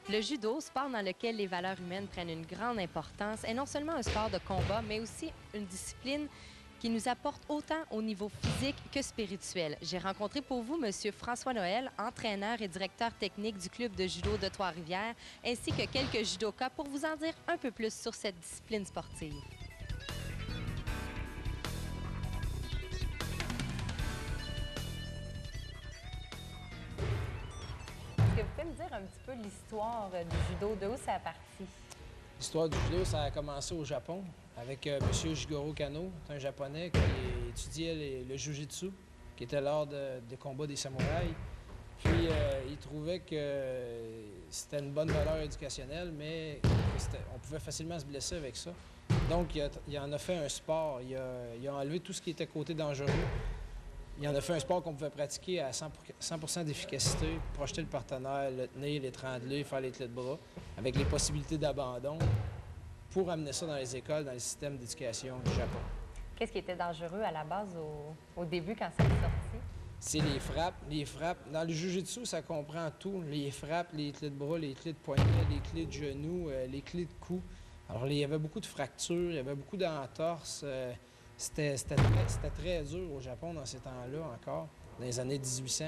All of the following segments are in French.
Le judo, sport dans lequel les valeurs humaines prennent une grande importance, est non seulement un sport de combat, mais aussi une discipline qui nous apporte autant au niveau physique que spirituel. J'ai rencontré pour vous M. François Noël, entraîneur et directeur technique du club de judo de Trois-Rivières, ainsi que quelques judokas pour vous en dire un peu plus sur cette discipline sportive. Est-ce que vous pouvez me dire un petit peu l'histoire du judo, de où ça a parti? L'histoire du judo, ça a commencé au Japon avec M. Jigoro Kano, un Japonais qui étudiait le jujitsu, qui était l'art des combats des samouraïs. Puis il trouvait que c'était une bonne valeur éducationnelle, mais on pouvait facilement se blesser avec ça. Donc il en a fait un sport. Il a enlevé tout ce qui était côté dangereux. Il en a fait un sport qu'on pouvait pratiquer à 100% d'efficacité, projeter le partenaire, le tenir, l'étrangler, faire les clés de bras, avec les possibilités d'abandon, pour amener ça dans les écoles, dans les systèmes d'éducation du Japon. Qu'est-ce qui était dangereux à la base, au début, quand ça est sorti? C'est les frappes. Les frappes. Dans le jujitsu, ça comprend tout. Les frappes, les clés de bras, les clés de poignet, les clés de genoux, les clés de cou. Alors, il y avait beaucoup de fractures, il y avait beaucoup d'entorses. C'était très dur au Japon dans ces temps-là encore, dans les années 1800.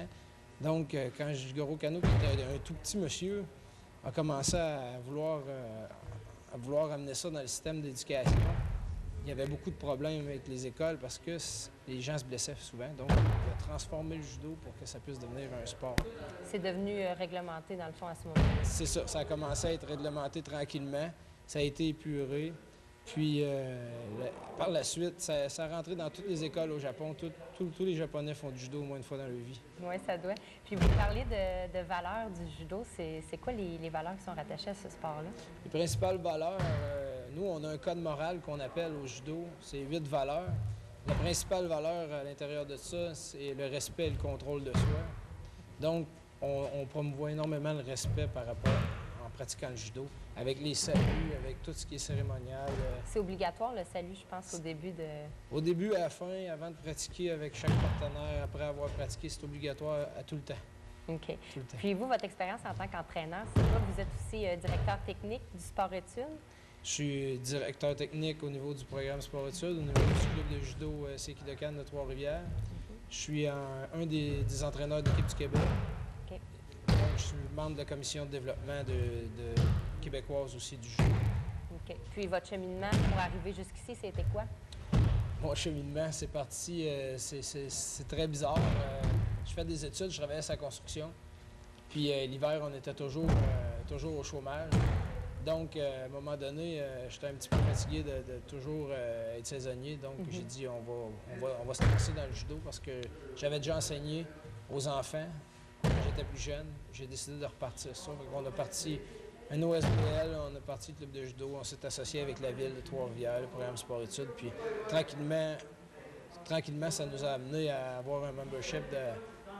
Donc, quand Jigoro Kano, qui était un tout petit monsieur, a commencé à vouloir amener ça dans le système d'éducation, il y avait beaucoup de problèmes avec les écoles parce que les gens se blessaient souvent. Donc, il a transformé le judo pour que ça puisse devenir un sport. C'est devenu réglementé, dans le fond, à ce moment-là? C'est ça. Ça a commencé à être réglementé tranquillement. Ça a été épuré. Puis, par la suite, ça a rentré dans toutes les écoles au Japon. Tous les Japonais font du judo au moins une fois dans leur vie. Oui, ça doit. Puis, vous parlez de valeurs du judo. C'est quoi les valeurs qui sont rattachées à ce sport-là? Les principales valeurs, nous, on a un code moral qu'on appelle au judo. C'est 8 valeurs. La principale valeur à l'intérieur de ça, c'est le respect et le contrôle de soi. Donc, on promouvoit énormément le respect par rapport en pratiquant le judo, avec les saluts, avec tout ce qui est cérémonial. C'est obligatoire, le salut, je pense, au début de... Au début, à la fin, avant de pratiquer avec chaque partenaire, après avoir pratiqué, c'est obligatoire à tout le temps. OK. Tout le temps. Puis vous, votre expérience en tant qu'entraîneur, c'est quoi? Vous êtes aussi directeur technique du sport-études? Je suis directeur technique au niveau du programme sport-études, au niveau du club de judo Seikidokan de Trois-Rivières. Je suis un des entraîneurs d'équipe du Québec. OK. Je suis membre de la commission de développement de québécoise aussi du judo. OK. Puis votre cheminement pour arriver jusqu'ici, c'était quoi? Mon cheminement, c'est parti, c'est très bizarre. Je fais des études, je travaillais à sa construction. Puis l'hiver, on était toujours au chômage. Donc, à un moment donné, j'étais un petit peu fatigué de toujours être saisonnier. Donc, j'ai dit, on va se lancer dans le judo parce que j'avais déjà enseigné aux enfants. J'étais plus jeune, j'ai décidé de repartir ça. On a parti un OSBL, on a parti le club de judo, on s'est associé avec la ville de Trois-Rivières, le programme sport-études, puis tranquillement, ça nous a amené à avoir un membership de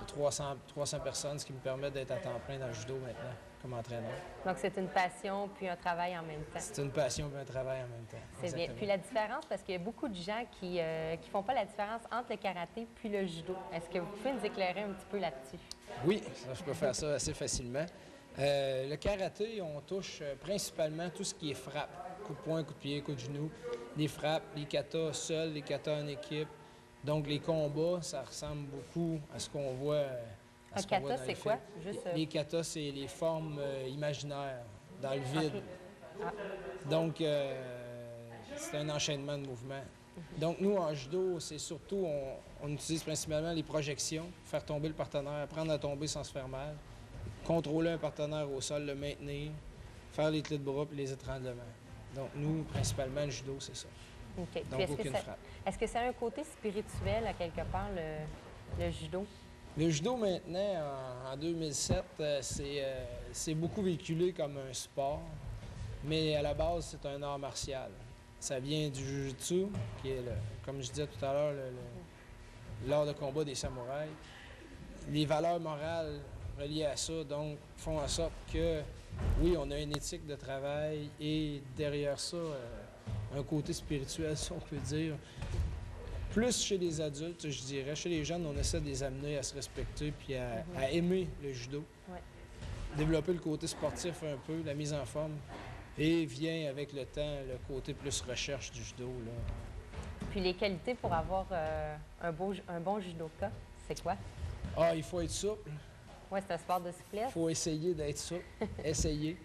300 personnes, ce qui me permet d'être à temps plein dans le judo maintenant, comme entraîneur. Donc, c'est une passion puis un travail en même temps. C'est une passion puis un travail en même temps. C'est bien. Puis la différence, parce qu'il y a beaucoup de gens qui font pas la différence entre le karaté puis le judo. Est-ce que vous pouvez nous éclairer un petit peu là-dessus? Oui, je peux faire ça assez facilement. Le karaté, on touche principalement tout ce qui est frappe. Coup de poing, coup de pied, coup de genou. Les frappes, les katas seuls, les katas en équipe. Donc, les combats, ça ressemble beaucoup à ce qu'on voit. Un kata, c'est quoi? Les katas, c'est les formes imaginaires dans le vide. Okay. Ah. Donc, c'est un enchaînement de mouvements. Donc, nous, en judo, c'est surtout, on utilise principalement les projections, faire tomber le partenaire, apprendre à tomber sans se faire mal, contrôler un partenaire au sol, le maintenir, faire les clés de bras et les étranglements. Donc, nous, principalement, le judo, c'est ça. OK. Donc, aucune frappe. Est-ce que ça a un côté spirituel, à quelque part, le judo? Le judo, maintenant, en 2007, c'est beaucoup véhiculé comme un sport, mais à la base, c'est un art martial. Ça vient du jujitsu, qui est, comme je disais tout à l'heure, l'art de combat des samouraïs. Les valeurs morales reliées à ça, donc, font en sorte que, oui, on a une éthique de travail et derrière ça, un côté spirituel, si on peut dire. Plus chez les adultes, je dirais. Chez les jeunes, on essaie de les amener à se respecter puis à aimer le judo. Ouais. développer le côté sportif un peu, la mise en forme. Et vient avec le temps le côté plus recherche du judo, là. Puis les qualités pour avoir un bon judoka, c'est quoi? Ah, il faut être souple. Oui, c'est un sport de souplesse. Il faut essayer d'être souple. Essayer.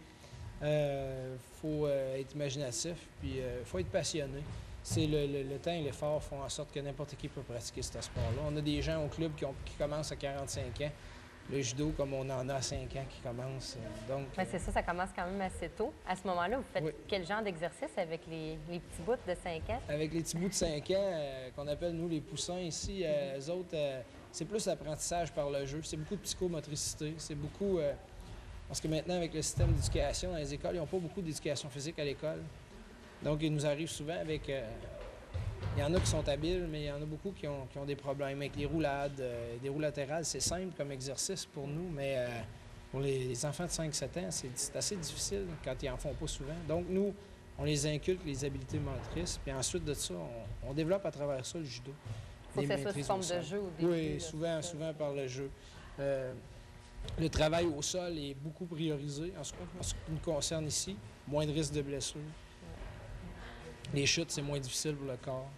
Faut être imaginatif, puis il faut être passionné. C'est le temps et l'effort font en sorte que n'importe qui peut pratiquer ce sport-là. On a des gens au club qui commencent à 45 ans. Le judo, comme on en a à 5 ans qui commence. Donc, c'est ça commence quand même assez tôt. À ce moment-là, vous faites oui. quel genre d'exercice avec les petits bouts de 5 ans? Avec les petits bouts de 5 ans, qu'on appelle, nous, les poussins ici, eux autres, c'est plus l'apprentissage par le jeu. C'est beaucoup de psychomotricité. C'est beaucoup... parce que maintenant, avec le système d'éducation dans les écoles, ils n'ont pas beaucoup d'éducation physique à l'école. Donc, il nous arrive souvent avec... il y en a qui sont habiles, mais il y en a beaucoup qui ont des problèmes avec les roulades. Des roues latérales, c'est simple comme exercice pour nous, mais pour les enfants de 5-7 ans, c'est assez difficile quand ils n'en font pas souvent. Donc, nous, on les inculque, les habiletés motrices, puis ensuite de ça, on développe à travers ça le judo. Il faut que ça soit sous forme de jeu au début. Oui, souvent par le jeu. Le travail au sol est beaucoup priorisé en ce qui nous concerne ici. Moins de risques de blessures. Les chutes, c'est moins difficile pour le corps,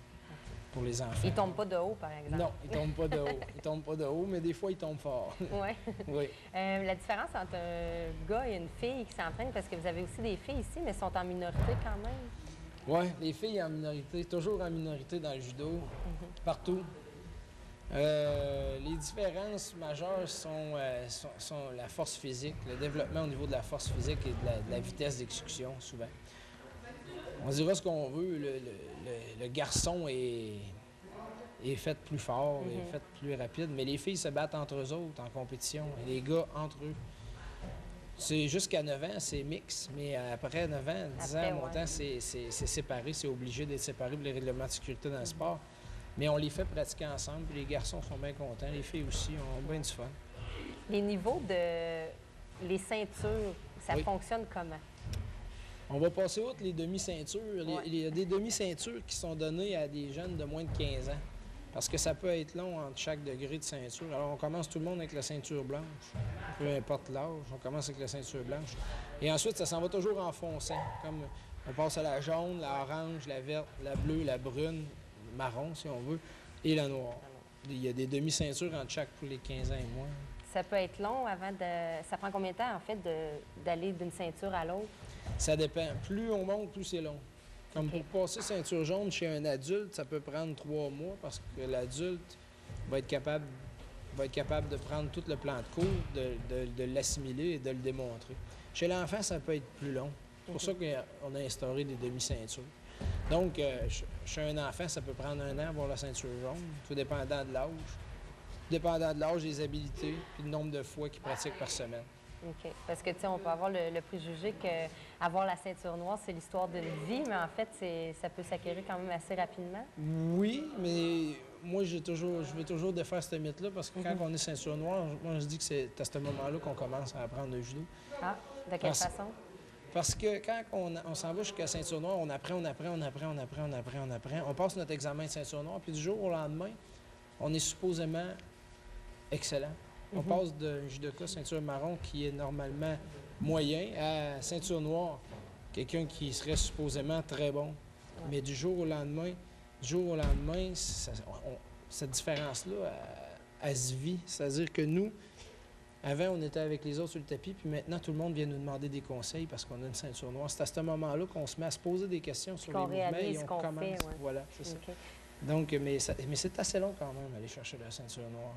pour les enfants. Ils ne tombent pas de haut, par exemple. Non, ils ne tombent pas de haut. Ils tombent pas de haut, mais des fois, ils tombent fort. Ouais. Oui. La différence entre un gars et une fille qui s'entraînent, parce que vous avez aussi des filles ici, mais sont en minorité quand même. Oui, les filles en minorité, toujours en minorité dans le judo, partout. Les différences majeures sont la force physique, le développement au niveau de la force physique et de la vitesse d'exécution, souvent. On dira ce qu'on veut, le garçon est fait plus fort, est fait plus rapide, mais les filles se battent entre eux autres en compétition, et les gars entre eux. C'est jusqu'à 9 ans, c'est mix, mais après 9 ans, 10 ans, montant, c'est séparé, c'est obligé d'être séparé pour les règlements de sécurité dans le sport. Mais on les fait pratiquer ensemble, puis les garçons sont bien contents, les filles aussi ont bien du fun. Les niveaux les ceintures, ça fonctionne comment? On va passer outre les demi-ceintures. Il y a des demi-ceintures qui sont données à des jeunes de moins de 15 ans. Parce que ça peut être long entre chaque degré de ceinture. Alors, on commence tout le monde avec la ceinture blanche. Peu importe l'âge, on commence avec la ceinture blanche. Et ensuite, ça s'en va toujours en fonçant. Comme on passe à la jaune, la orange, la verte, la bleue, la brune, marron, si on veut, et la noire. Il y a des demi-ceintures entre chaque pour les 15 ans et moins. Ça peut être long avant de... Ça prend combien de temps, en fait, d'aller d'une ceinture à l'autre? Ça dépend. Plus on monte, plus c'est long. Comme pour passer ceinture jaune chez un adulte, ça peut prendre 3 mois parce que l'adulte va être capable de prendre tout le plan de cours, de l'assimiler et de le démontrer. Chez l'enfant, ça peut être plus long. C'est pour ça qu'on a instauré des demi-ceintures. Donc, chez un enfant, ça peut prendre 1 an avoir la ceinture jaune, tout dépendant de l'âge. Dépendant de l'âge, des habilités, puis le nombre de fois qu'il pratique par semaine. OK. Parce que, tu sais, on peut avoir le préjugé qu'avoir la ceinture noire, c'est l'histoire d'une vie, mais en fait, ça peut s'acquérir quand même assez rapidement. Oui, mais moi, je veux toujours défaire ce mythe-là parce que quand on est ceinture noire, moi, je dis que c'est à ce moment-là qu'on commence à apprendre le judo. Ah, de quelle façon? Parce que quand on s'en va jusqu'à ceinture noire, on apprend. On passe notre examen de ceinture noire, puis du jour au lendemain, on est supposément excellent. On passe de judoka ceinture marron qui est normalement moyen à ceinture noire, quelqu'un qui serait supposément très bon. Mais du jour au lendemain, cette différence-là, elle se vit. C'est-à-dire que nous, avant, on était avec les autres sur le tapis, puis maintenant, tout le monde vient nous demander des conseils parce qu'on a une ceinture noire. C'est à ce moment-là qu'on se met à se poser des questions sur les mouvements et on commence. Voilà, c'est ça. Donc, mais c'est assez long quand même, aller chercher la ceinture noire.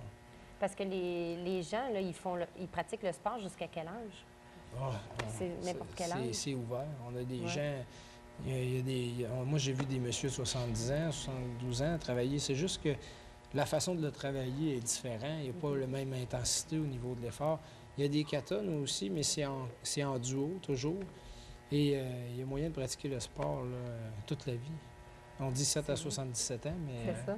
Parce que les gens, là, ils pratiquent le sport jusqu'à quel âge? C'est n'importe quel âge? C'est ouvert. On a des gens... moi, j'ai vu des messieurs de 70 ans, 72 ans travailler. C'est juste que la façon de le travailler est différente. Il n'y a pas la même intensité au niveau de l'effort. Il y a des katas, nous aussi, mais c'est en duo, toujours. Et il y a moyen de pratiquer le sport là, toute la vie. On dit 7 à 77 ans, mais... C'est ça.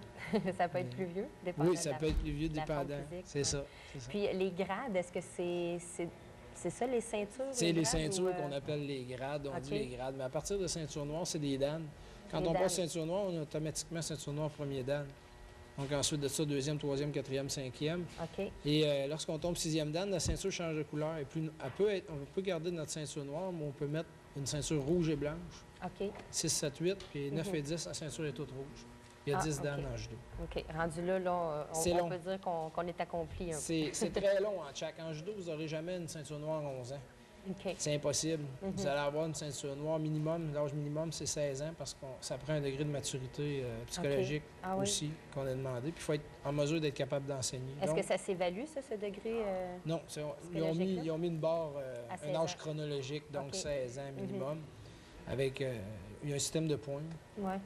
Ça peut être plus vieux, dépendant. Oui, ça peut être plus vieux, dépendant. C'est ça. Puis les grades, est-ce que c'est ça, les ceintures? C'est les ceintures qu'on appelle les grades. On dit les grades. Mais à partir de ceinture noire, c'est des dan. Quand on passe ceinture noire, on a automatiquement ceinture noire premier dan. Donc ensuite de ça, deuxième, troisième, quatrième, cinquième. OK. Et lorsqu'on tombe sixième dan, la ceinture change de couleur. Et plus, on peut garder notre ceinture noire, mais on peut mettre une ceinture rouge et blanche. OK. 6, 7, 8, puis 9 et 10, la ceinture est toute rouge. Il y a 10 dan en judo. OK. Rendu là, on peut dire qu'on est accompli un peu. C'est très long en tchak. En judo, vous n'aurez jamais une ceinture noire à 11 ans. OK. C'est impossible. Vous allez avoir une ceinture noire minimum. L'âge minimum, c'est 16 ans parce que ça prend un degré de maturité psychologique aussi qu'on a demandé. Puis il faut être en mesure d'être capable d'enseigner. Est-ce que ça s'évalue, ça, ce degré? Non. Ils ont mis une barre, un âge chronologique, donc 16 ans minimum, avec il y a un système de points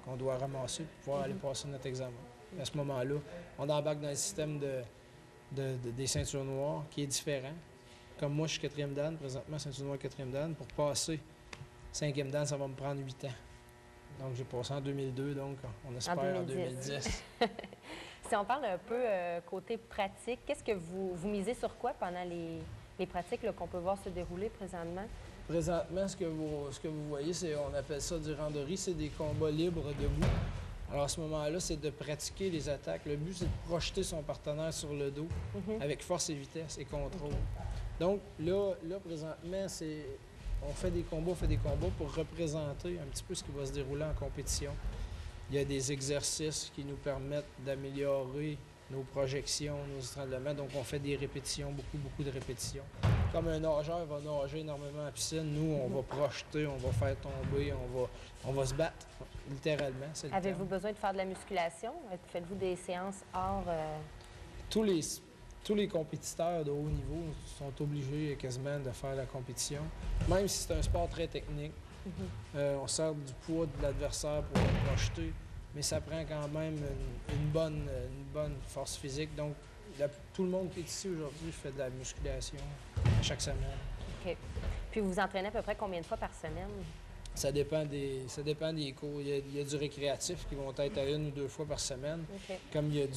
qu'on doit ramasser pour pouvoir aller passer notre examen. À ce moment-là, on embarque dans le système des ceintures noires qui est différent. Comme moi, je suis quatrième dan, présentement, ceinture noire quatrième dan. Pour passer cinquième dan, ça va me prendre 8 ans. Donc, j'ai passé en 2002, donc on espère en 2010. Si on parle un peu côté pratique, qu'est-ce que vous misez sur quoi pendant les pratiques qu'on peut voir se dérouler présentement? Présentement, ce que vous voyez, on appelle ça du randori, c'est des combats libres debout. Alors, à ce moment-là, c'est de pratiquer les attaques. Le but, c'est de projeter son partenaire sur le dos avec force et vitesse et contrôle. Donc, là présentement, on fait des combats pour représenter un petit peu ce qui va se dérouler en compétition. Il y a des exercices qui nous permettent d'améliorer nos projections, nos étranglements. Donc, on fait des répétitions, beaucoup de répétitions. Comme un nageur va nager énormément en piscine, nous, on va projeter, on va faire tomber, on va se battre, littéralement. Avez-vous besoin de faire de la musculation? Faites-vous des séances hors... Tous les compétiteurs de haut niveau sont obligés quasiment de faire la compétition, même si c'est un sport très technique. On sert du poids de l'adversaire pour le projeter, mais ça prend quand même une bonne force physique. Donc, tout le monde qui est ici aujourd'hui fait de la musculation à chaque semaine. OK. Puis vous vous entraînez à peu près combien de fois par semaine? Ça dépend des cours. Il y a du récréatif qui vont être à 1 ou 2 fois par semaine. Okay. Comme il y a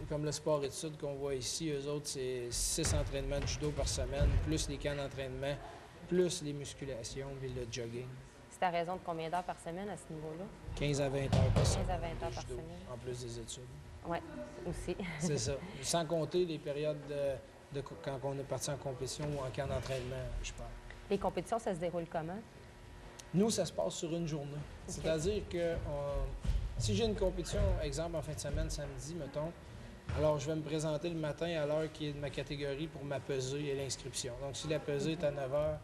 comme le sport études qu'on voit ici, eux autres, c'est 6 entraînements de judo par semaine, plus les camps d'entraînement, plus les musculations et le jogging. C'est à raison de combien d'heures par semaine à ce niveau-là? 15 à 20 heures par semaine. 15 à 20 heures par semaine. En plus des études. Oui, aussi. C'est ça. Sans compter les périodes quand on est parti en compétition ou en camp d'entraînement, je parle. Les compétitions, ça se déroule comment? Nous, ça se passe sur une journée. Okay. C'est-à-dire que si j'ai une compétition, exemple en fin de semaine, samedi, mettons, alors je vais me présenter le matin à l'heure qui est de ma catégorie pour ma pesée et l'inscription. Donc, si la pesée est à 9 h,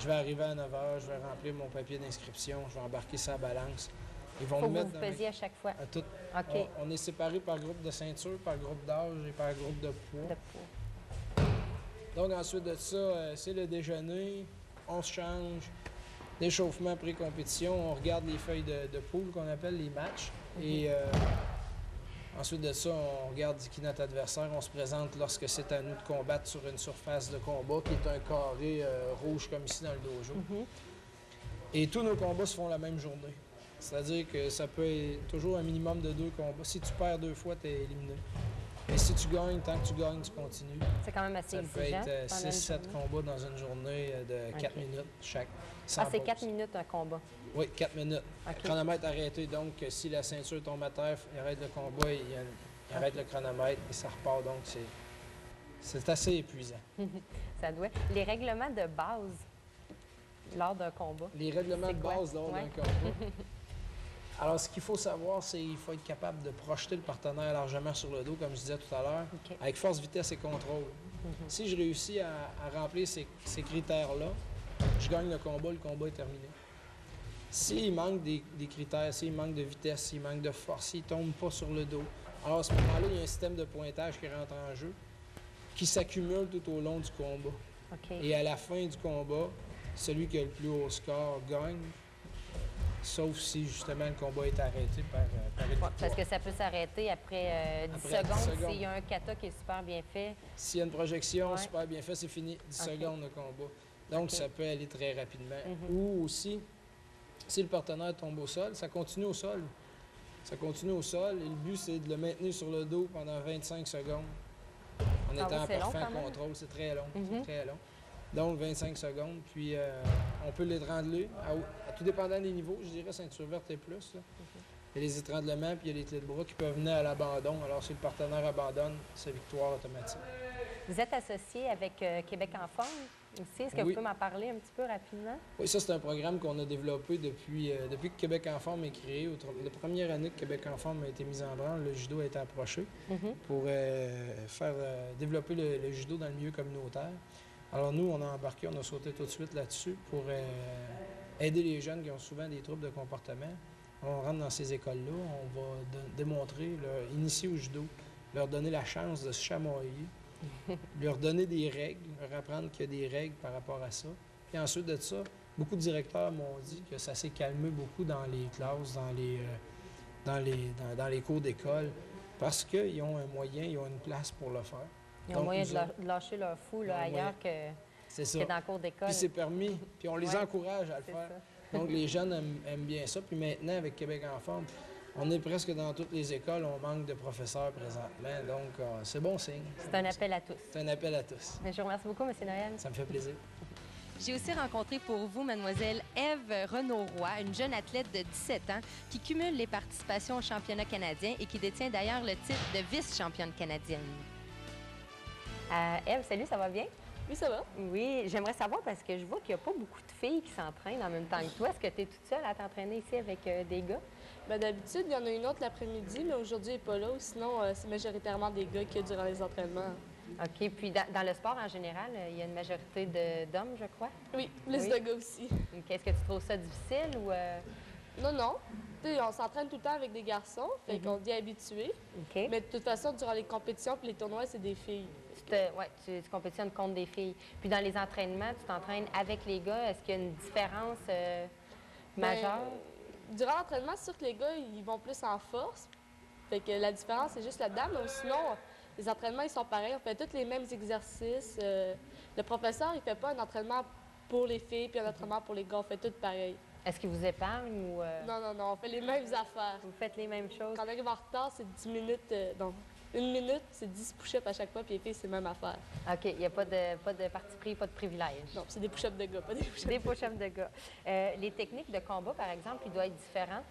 je vais arriver à 9 h, je vais remplir mon papier d'inscription, je vais embarquer sa balance. Ils vont me mettre vous pesiez à chaque fois? À tout. Okay. On est séparés par groupe de ceinture, par groupe d'âge et par groupe de poids. Donc, ensuite de ça, c'est le déjeuner, on se change. L'échauffement pré-compétition, on regarde les feuilles de poule qu'on appelle les matchs. Et ensuite de ça, on regarde qui est notre adversaire. On se présente lorsque c'est à nous de combattre sur une surface de combat qui est un carré rouge comme ici dans le dojo. Et tous nos combats se font la même journée. C'est-à-dire que ça peut être toujours un minimum de 2 combats. Si tu perds 2 fois, tu es éliminé. Mais si tu gagnes, tant que tu gagnes, tu continues. C'est quand même assez exigeant. Ça peut être 6-7 combats dans une journée de 4 minutes chaque. C'est 4 minutes un combat? Oui, 4 minutes. Okay. Chronomètre arrêté, donc si la ceinture tombe à terre, il arrête le combat, il arrête le chronomètre et ça repart. Donc c'est assez épuisant. Ça doit. Les règlements de base lors d'un combat? Les règlements de base lors d'un combat? Alors, ce qu'il faut savoir, c'est qu'il faut être capable de projeter le partenaire largement sur le dos, comme je disais tout à l'heure, avec force, vitesse et contrôle. Si je réussis à remplir ces critères-là, je gagne le combat est terminé. S'il manque des critères, s'il manque de vitesse, s'il manque de force, s'il ne tombe pas sur le dos, alors à ce moment-là, il y a un système de pointage qui rentre en jeu, qui s'accumule tout au long du combat. Et à la fin du combat, celui qui a le plus haut score gagne. Sauf si, justement, le combat est arrêté par une victoire. Parce que ça peut s'arrêter après 10 secondes s'il y a un kata qui est super bien fait. S'il y a une projection super bien faite, c'est fini. 10 secondes de combat. Donc, ça peut aller très rapidement. Ou aussi, si le partenaire tombe au sol, ça continue au sol. Ça continue au sol et le but, c'est de le maintenir sur le dos pendant 25 secondes en étant en parfait contrôle. C'est très long. C'est très long. Donc, 25 secondes, puis on peut l'étrangler, à tout dépendant des niveaux, je dirais ceinture verte et plus. Là. Il y a les étranglements, puis il y a les clés de bras qui peuvent venir à l'abandon. Alors, si le partenaire abandonne, c'est victoire automatique. Vous êtes associé avec Québec en forme aussi. Est-ce que vous Oui. pouvez m'en parler un petit peu rapidement? Oui, ça, c'est un programme qu'on a développé depuis que Québec en forme est créé. La première année que Québec en forme a été mise en branle, le judo a été approché pour développer le judo dans le milieu communautaire. Alors nous, on a embarqué, on a sauté tout de suite là-dessus pour aider les jeunes qui ont souvent des troubles de comportement. On rentre dans ces écoles-là, on va démontrer, initier au judo, leur donner la chance de se chamoyer, leur donner des règles, leur apprendre qu'il y a des règles par rapport à ça. Puis ensuite de ça, beaucoup de directeurs m'ont dit que ça s'est calmé beaucoup dans les classes, dans les cours d'école, parce qu'ils ont un moyen, ils ont une place pour le faire. Ils ont moyen de lâcher leur fou là, ailleurs que dans le cours d'école. Puis c'est permis, puis on les encourage à le faire. Ça. Donc les jeunes aiment bien ça. Puis maintenant, avec Québec en forme, on est presque dans toutes les écoles, on manque de professeurs présentement, donc c'est bon signe. C'est un appel à tous. C'est un appel à tous. Mais je vous remercie beaucoup, M. Noël. Ça me fait plaisir. J'ai aussi rencontré pour vous mademoiselle Ève Renaud-Roy, une jeune athlète de 17 ans qui cumule les participations au championnat canadien et qui détient d'ailleurs le titre de vice-championne canadienne. Ève, salut, ça va bien? Oui, ça va. Oui, j'aimerais savoir parce que je vois qu'il n'y a pas beaucoup de filles qui s'entraînent en même temps que toi. Est-ce que tu es toute seule à t'entraîner ici avec des gars? Bien, d'habitude, il y en a une autre l'après-midi, mais aujourd'hui, elle n'est pas là. Sinon, c'est majoritairement des gars qui durant les entraînements. OK. Puis dans le sport en général, il y a une majorité d'hommes, je crois? Oui, plus de gars aussi. OK. Est-ce que tu trouves ça difficile ou... Non, non. T'sais, on s'entraîne tout le temps avec des garçons, fait qu'on dit habitué. OK. Mais de toute façon, durant les compétitions et les tournois, c'est des filles. Tu compétitionnes contre des filles. Puis dans les entraînements, tu t'entraînes avec les gars. Est-ce qu'il y a une différence majeure? Durant l'entraînement, c'est sûr que les gars, ils vont plus en force. Fait que la différence, c'est juste là-dedans. Mais sinon, les entraînements, ils sont pareils. On fait tous les mêmes exercices. Le professeur, il fait pas un entraînement pour les filles puis un entraînement pour les gars. On fait tout pareil. Est-ce qu'il vous épargne ou... Non, non, non. On fait les mêmes affaires. Vous faites les mêmes choses? Quand on arrive en retard, c'est 10 minutes... non, 1 minute, c'est 10 push-ups à chaque fois, puis les filles, c'est la même affaire. OK. Il n'y a pas de parti pris, pas de privilège? Non, c'est des push-ups de gars, pas des push-ups. Des push-ups de gars. Les techniques de combat, par exemple, ils doivent être différents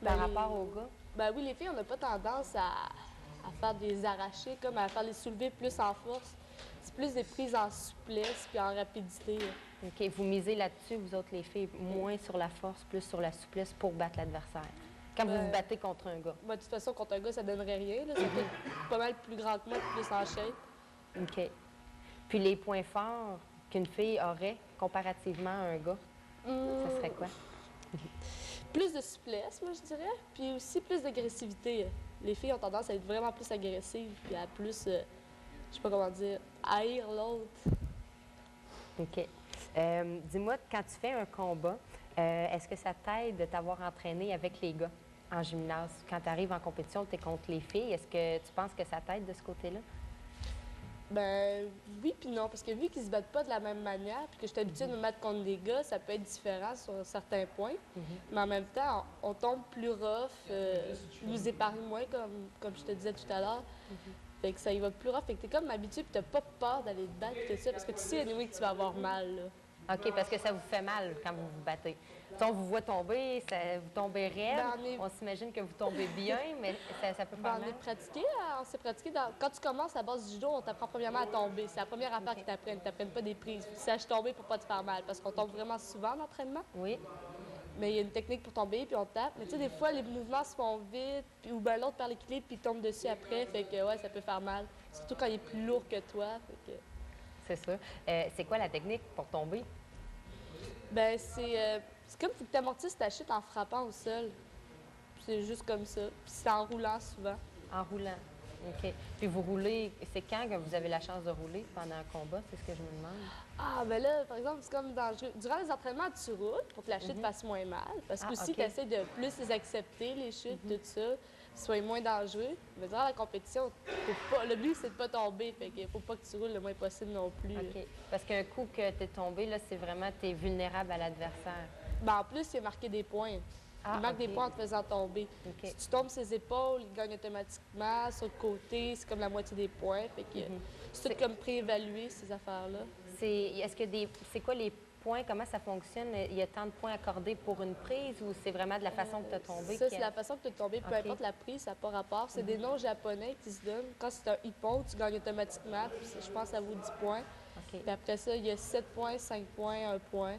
par rapport aux gars? Ben oui, les filles, on n'a pas tendance à faire des arrachés, comme à faire les soulevés plus en force. C'est plus des prises en souplesse puis en rapidité. OK. Vous misez là-dessus, vous autres, les filles, moins sur la force, plus sur la souplesse pour battre l'adversaire. Quand vous vous battez contre un gars. Ben, de toute façon, contre un gars, ça donnerait rien. C'est pas mal plus grand que moi, plus en shape. OK. Puis les points forts qu'une fille aurait comparativement à un gars, ça serait quoi? Plus de souplesse, moi, je dirais. Puis aussi plus d'agressivité. Les filles ont tendance à être vraiment plus agressives, puis à plus, je sais pas comment dire, haïr l'autre. OK. Dis-moi, quand tu fais un combat, est-ce que ça t'aide de t'avoir entraîné avec les gars en gymnase? Quand tu arrives en compétition, tu es contre les filles. Est-ce que tu penses que ça t'aide de ce côté-là? Ben oui puis non, parce que vu qu'ils se battent pas de la même manière, puis que je suis habituée de me mettre contre des gars, ça peut être différent sur certains points. Mais en même temps, on tombe plus rough, ils nous épargnent moins, comme je te disais tout à l'heure. Fait que ça y va plus rough. Fait que t'es comme habitué, puis t'as pas peur d'aller te battre, tout ça, parce que tu sais, anyway, que tu vas avoir mal, là. OK, parce que ça vous fait mal quand vous vous battez. Si on vous voit tomber, vous tombez raide, on s'imagine que vous tombez bien, mais ça peut faire mal. On s'est pratiqué. Quand tu commences à base du judo, on t'apprend premièrement à tomber. C'est la première affaire qu'ils t'apprennent. Ils t'apprennent pas des prises. Tu saches tomber pour pas te faire mal, parce qu'on tombe vraiment souvent en entraînement. Oui. Mais il y a une technique pour tomber, puis on tape. Mais tu sais, des fois, les mouvements se font vite, puis, ou bien l'autre perd l'équilibre, puis il tombe dessus après. Fait que, ouais, ça peut faire mal. Surtout quand il est plus lourd que toi. Fait que... C'est ça. C'est quoi la technique pour tomber? Ben c'est comme faut que tu amortisses ta chute en frappant au sol. C'est juste comme ça. Puis c'est en roulant souvent. En roulant. OK. Puis vous roulez, c'est quand que vous avez la chance de rouler pendant un combat? C'est ce que je me demande. Ah, ben là, par exemple, c'est comme durant les entraînements, tu roules pour que la chute fasse moins mal. Parce que aussi, tu essaies de plus les accepter, les chutes, tout ça, soit moins dangereux. Mais durant la compétition, le but, c'est de pas tomber. Fait qu'il faut pas que tu roules le moins possible non plus. OK. Parce qu'un coup que tu es tombé, là, c'est vraiment, tu es vulnérable à l'adversaire. Ben, en plus, il a marqué des points. Il marque des points en te faisant tomber. Si tu tombes ses épaules, il gagne automatiquement. Sur le côté, c'est comme la moitié des points. Fait que c'est tout comme préévaluer ces affaires-là. C'est quoi les points, comment ça fonctionne? Il y a tant de points accordés pour une prise ou c'est vraiment de la façon que tu as tombé? Ça, c'est la façon que tu as tombé. Peu OK. importe la prise, ça n'a pas rapport. C'est des noms japonais qui se donnent. Quand c'est un hippon, tu gagnes automatiquement. Puis je pense que ça vaut 10 points. OK. Puis après ça, il y a 7 points, 5 points, 1 point.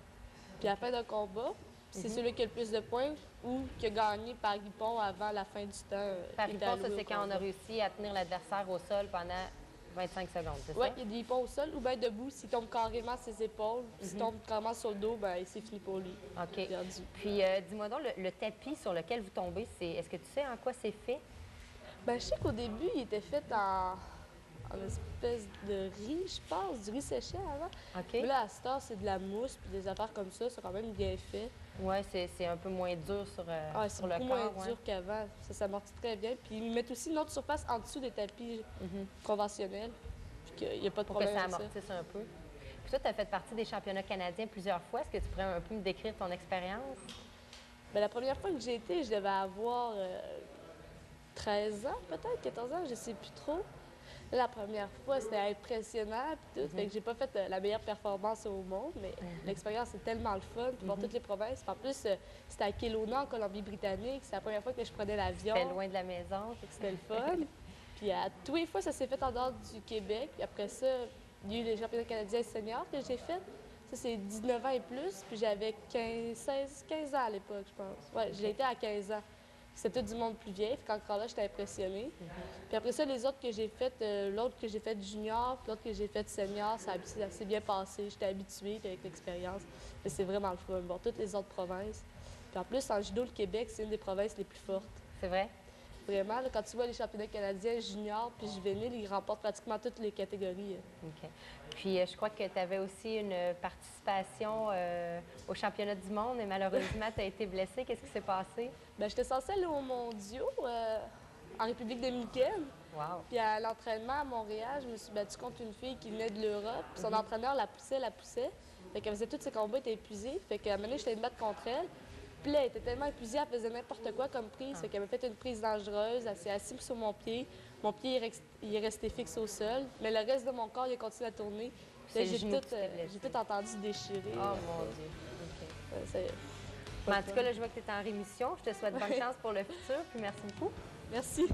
Puis à la fin d'un combat, c'est celui qui a le plus de points ou qui a gagné par hippon avant la fin du temps. Par qui était hippon, ça, alloué c'est au quand on a combat. réussi à tenir l'adversaire au sol pendant 25 secondes, c'est Oui, ça? il y a des hippons au sol ou bien debout. S'il tombe carrément sur ses épaules, s'il tombe carrément sur le dos, ben c'est fini pour lui. OK. Perdu. Puis, dis-moi donc, le tapis sur lequel vous tombez, est-ce que tu sais en quoi c'est fait? Ben, je sais qu'au début, il était fait en espèce de riz, je pense, du riz séché avant. OK. Mais là, à cette heure, c'est de la mousse, puis des affaires comme ça, c'est quand même bien fait. Oui, c'est un peu moins dur sur, Ah, c'est sur le beaucoup corps. moins ouais. dur qu'avant. Ça s'amortit très bien. Puis ils mettent aussi une autre surface en dessous des tapis conventionnels. Puis qu'il n'y a pas de Pour que problème ça avec ça. amortisse un peu. Puis toi, tu as fait partie des championnats canadiens plusieurs fois. Est-ce que tu pourrais un peu me décrire ton expérience? Ben, la première fois que j'ai été, je devais avoir 13 ans, peut-être, 14 ans, je sais plus trop. Là, la première fois, c'était impressionnant, puis tout. Fait que j'ai pas fait la meilleure performance au monde, mais l'expérience est tellement le fun, de voir toutes les provinces. Puis en plus, c'était à Kelowna, en Colombie-Britannique. C'est la première fois que je prenais l'avion. C'était loin de la maison. Fait que c'était le fun. Puis à tous les fois, ça s'est fait en dehors du Québec. Puis après ça, il y a eu les championnats canadiens seniors que j'ai fait. Ça, c'est 19 ans et plus. Puis j'avais 15 ans à l'époque, je pense. Ouais, j'ai été à 15 ans. C'était tout du monde plus vieil. Fait qu'encore là, j'étais impressionnée. Puis après ça, les autres que j'ai faites, l'autre que j'ai fait junior, puis l'autre que j'ai fait senior, ça s'est bien passé. J'étais habituée puis avec l'expérience. Mais c'est vraiment le fun. Bon, toutes les autres provinces. Puis en plus, en judo, le Québec, c'est une des provinces les plus fortes. C'est vrai? Vraiment, là, quand tu vois les championnats canadiens juniors puis juvéniles, ils remportent pratiquement toutes les catégories. OK. Puis je crois que tu avais aussi une participation au championnat du monde et malheureusement, tu as été blessée. Qu'est-ce qui s'est passé? Bien, j'étais censée aller aux mondiaux en République dominicaine. Wow! Puis à l'entraînement à Montréal, je me suis battue contre une fille qui venait de l'Europe. Puis son entraîneur la poussait. Fait qu'elle faisait tous ses combats, elle était épuisée. Fait qu'à un moment donné, j'étais allée me battre contre elle. Puis là, elle était tellement épuisée, elle faisait n'importe quoi comme prise. Fait qu'elle m'a fait une prise dangereuse. Elle s'est assise sur mon pied. Mon pied il est resté fixe au sol. Mais le reste de mon corps, il a continué à tourner. C'est Là, le genou qui s'est blessé. j'ai tout entendu déchirer. Oh mon Dieu! OK. C'est- Mais en tout cas, là, je vois que tu es en rémission. Je te souhaite bonne chance pour le futur. Puis merci beaucoup. Merci.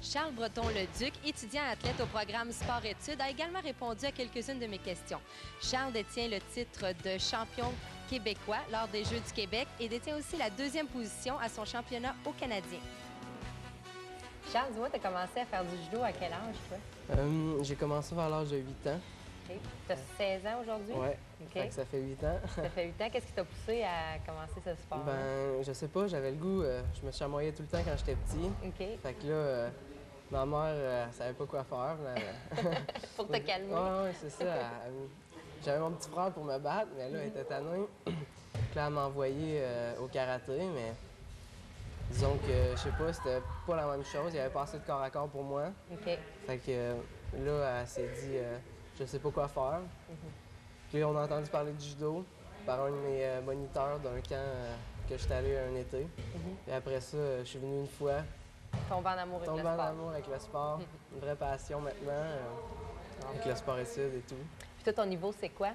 Charles Breton-Leduc, étudiant athlète au programme Sport-Études, a également répondu à quelques-unes de mes questions. Charles détient le titre de champion québécois lors des Jeux du Québec et détient aussi la 2e position à son championnat au Canadien. Charles, dis-moi, tu as commencé à faire du judo à quel âge, toi? J'ai commencé vers l'âge de 8 ans. Tu as 16 ans aujourd'hui? Ouais. OK. Fait que ça fait 8 ans. Ça fait 8 ans. Qu'est-ce qui t'a poussé à commencer ce sport? Ben, je sais pas, j'avais le goût. Je me chamoyais tout le temps quand j'étais petit. OK. Fait que là, ma mère, elle savait pas quoi faire. Pour te calmer. Ouais, c'est ça. J'avais mon petit frère pour me battre, mais là, elle était tannée. Puis là, elle m'a envoyé au karaté, mais disons que, je sais pas, c'était pas la même chose. Il y avait pas assez de corps à corps pour moi. OK. Fait que là, elle s'est dit, je sais pas quoi faire. Puis là, on a entendu parler du judo par un de mes moniteurs d'un camp que j'étais allé un été. Et après ça, je suis venu une fois, Tomber en amour avec le tombé en sport. amour avec le sport. Une vraie passion maintenant, avec le sport-études et tout. Puis toi, ton niveau, c'est quoi?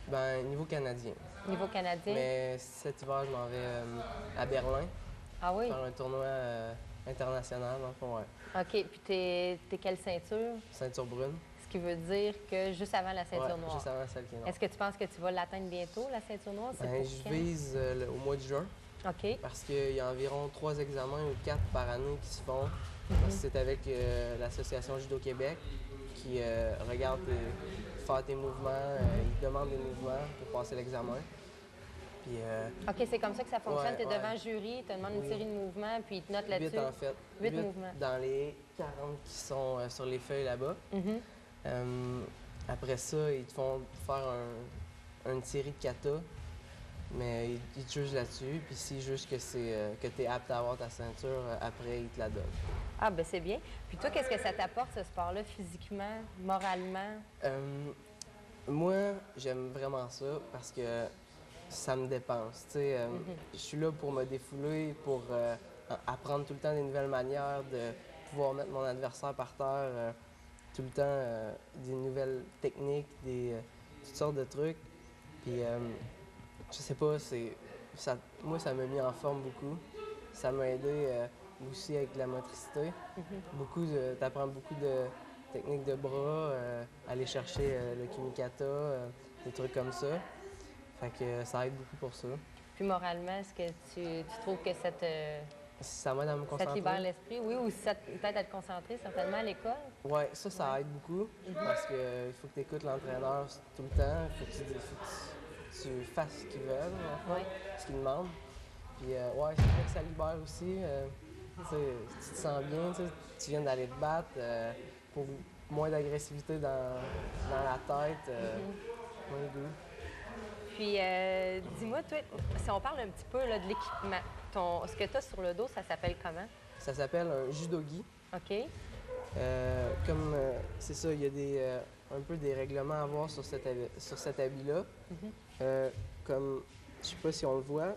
Ben, niveau canadien. Niveau canadien? Mais cet hiver, je m'en vais à Berlin Ah oui? faire un tournoi international, dans le fond, ouais. OK. Puis t'es quelle ceinture? Ceinture brune. Ce qui veut dire que juste avant la ceinture Ouais, noire. juste avant celle qui est noire. Est-ce que tu penses que tu vas l'atteindre bientôt, la ceinture noire? C'est Ben, pour je quand? vise au mois de juin. OK. Parce qu'il y a environ 3 examens ou 4 par année qui se font. Parce que c'est avec l'Association Judo Québec qui regarde faire tes mouvements, ils te demandent des mouvements pour passer l'examen. Puis OK, c'est comme ça que ça fonctionne. Ouais, Tu es ouais. devant le jury, ils te demandent une Oui. série de mouvements, puis ils te notent là-dessus. 8 en fait. 8 8 mouvements. dans les 40 qui sont sur les feuilles là-bas. Mhm. Après ça, ils te font faire une série de kata, mais ils te jugent là-dessus. Puis s'ils jugent que tu es apte à avoir ta ceinture, après, ils te la donnent. Ah, ben c'est bien. Puis toi, qu'est-ce que ça t'apporte, ce sport-là, physiquement, moralement? Moi, j'aime vraiment ça parce que ça me dépense. Tu sais, je suis là pour me défouler, pour apprendre tout le temps des nouvelles manières de pouvoir mettre mon adversaire par terre, tout le temps des nouvelles techniques, toutes sortes de trucs. Puis, je sais pas, moi, ça m'a mis en forme beaucoup. Ça m'a aidé aussi avec la motricité. T'apprends beaucoup de techniques de bras, aller chercher le kimikata, des trucs comme ça. Fait que ça aide beaucoup pour ça. Puis moralement, est-ce que tu trouves que Ça m'aide à me ça te concentrer. libère l'esprit? Oui, ou ça t'aide à te concentrer certainement à l'école? Oui, ça aide beaucoup parce qu'il faut que tu écoutes l'entraîneur tout le temps. Il faut que tu fasses ce qu'ils veulent, en fait, Ouais. ce qu'ils demandent. Puis, ouais, c'est vrai que ça libère aussi. Tu sais, tu te sens bien, tu viens d'aller te battre pour moins d'agressivité dans la tête, moins de goût. Puis, dis-moi, toi, si on parle un petit peu là, de l'équipement, ce que tu as sur le dos, ça s'appelle comment? Ça s'appelle un judogi. OK. C'est ça, il y a un peu des règlements à voir sur cet habit-là. Comme, je sais pas si on le voit,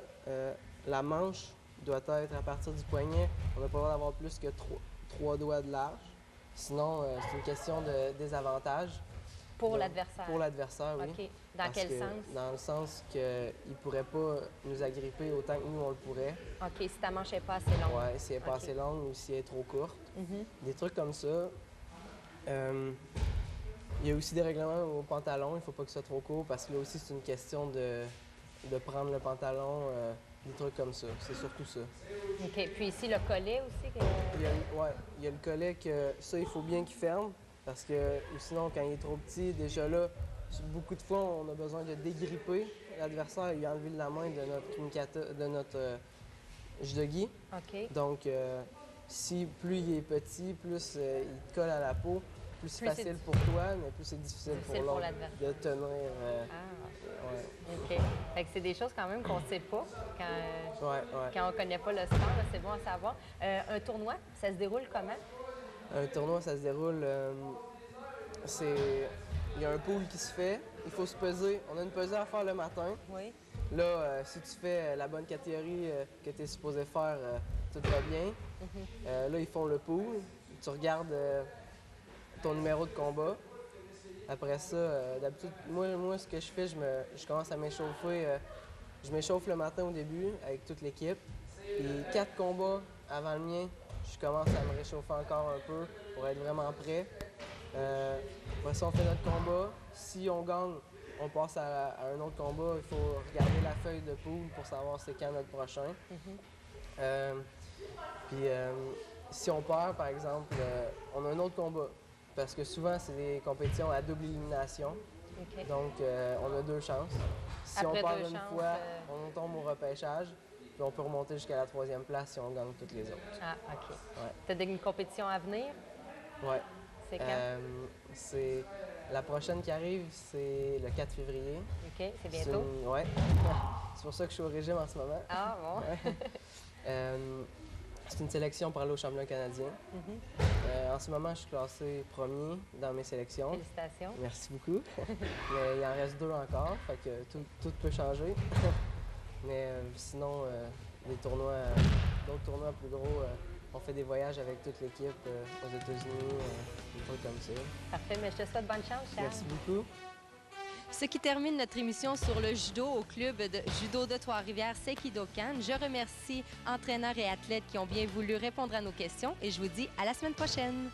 la manche doit être à partir du poignet. On n'a pas le droit d'avoir plus que 3 doigts de large. Sinon, c'est une question de désavantage. Pour l'adversaire? Pour l'adversaire, oui. OK. Dans quel sens? Dans le sens qu'il ne pourrait pas nous agripper autant que nous, on le pourrait. OK, si ta manche n'est pas assez longue. Oui, si elle n'est pas assez longue ou si elle est trop courte. Des trucs comme ça. Il y a aussi des règlements au pantalon. Il ne faut pas que ce soit trop court parce que là aussi, c'est une question de prendre le pantalon, des trucs comme ça. C'est surtout ça. OK. Puis ici, le collet aussi? Il y a le collet que ça, il faut bien qu'il ferme parce que sinon, quand il est trop petit, déjà là, beaucoup de fois, on a besoin de dégripper l'adversaire et lui enlever de la main de notre kimikata, de notre judogi. OK. Donc, si plus il est petit, plus il te colle à la peau, plus c'est facile pour toi, mais plus c'est difficile pour l'autre de tenir. Ouais. OK. Fait que c'est des choses quand même qu'on ne sait pas quand on ne connaît pas le sport. C'est bon à savoir. Un tournoi, ça se déroule comment? Un tournoi, ça se déroule... Il y a un pool qui se fait, il faut se peser. On a une pesée à faire le matin. Oui. Là, si tu fais la bonne catégorie que tu es supposé faire, tout va bien. Là, ils font le pool. Tu regardes ton numéro de combat. Après ça, d'habitude, moi, ce que je fais, je commence à m'échauffer. Je m'échauffe le matin au début avec toute l'équipe. Puis 4 combats avant le mien, je commence à me réchauffer encore un peu pour être vraiment prêt. Après ça, on fait notre combat. Si on gagne, on passe à un autre combat. Il faut regarder la feuille de poule pour savoir c'est quand notre prochain. Si on perd, par exemple, on a un autre combat. Parce que souvent, c'est des compétitions à double élimination. Okay. Donc, on a 2 chances. Si Après on perd une chances, fois, on tombe au repêchage. Puis on peut remonter jusqu'à la 3e place si on gagne toutes les autres. Ah, OK. Ouais. Tu as une compétition à venir? Oui. C'est quand? C'est la prochaine qui arrive, c'est le 4 février. OK, c'est bientôt? Oui. C'est pour ça que je suis au régime en ce moment. Ah, bon. C'est une sélection pour aller au championnat canadien. En ce moment, je suis classé premier dans mes sélections. Félicitations. Merci beaucoup. Mais il en reste 2 encore, fait que tout peut changer. Mais sinon, d'autres tournois plus gros, on fait des voyages avec toute l'équipe aux États-Unis, des trucs comme ça. Parfait, mais je te souhaite bonne chance, Charles. Merci beaucoup. Ce qui termine notre émission sur le judo au club de judo de Trois-Rivières, Seikidokan. Je remercie entraîneurs et athlètes qui ont bien voulu répondre à nos questions et je vous dis à la semaine prochaine.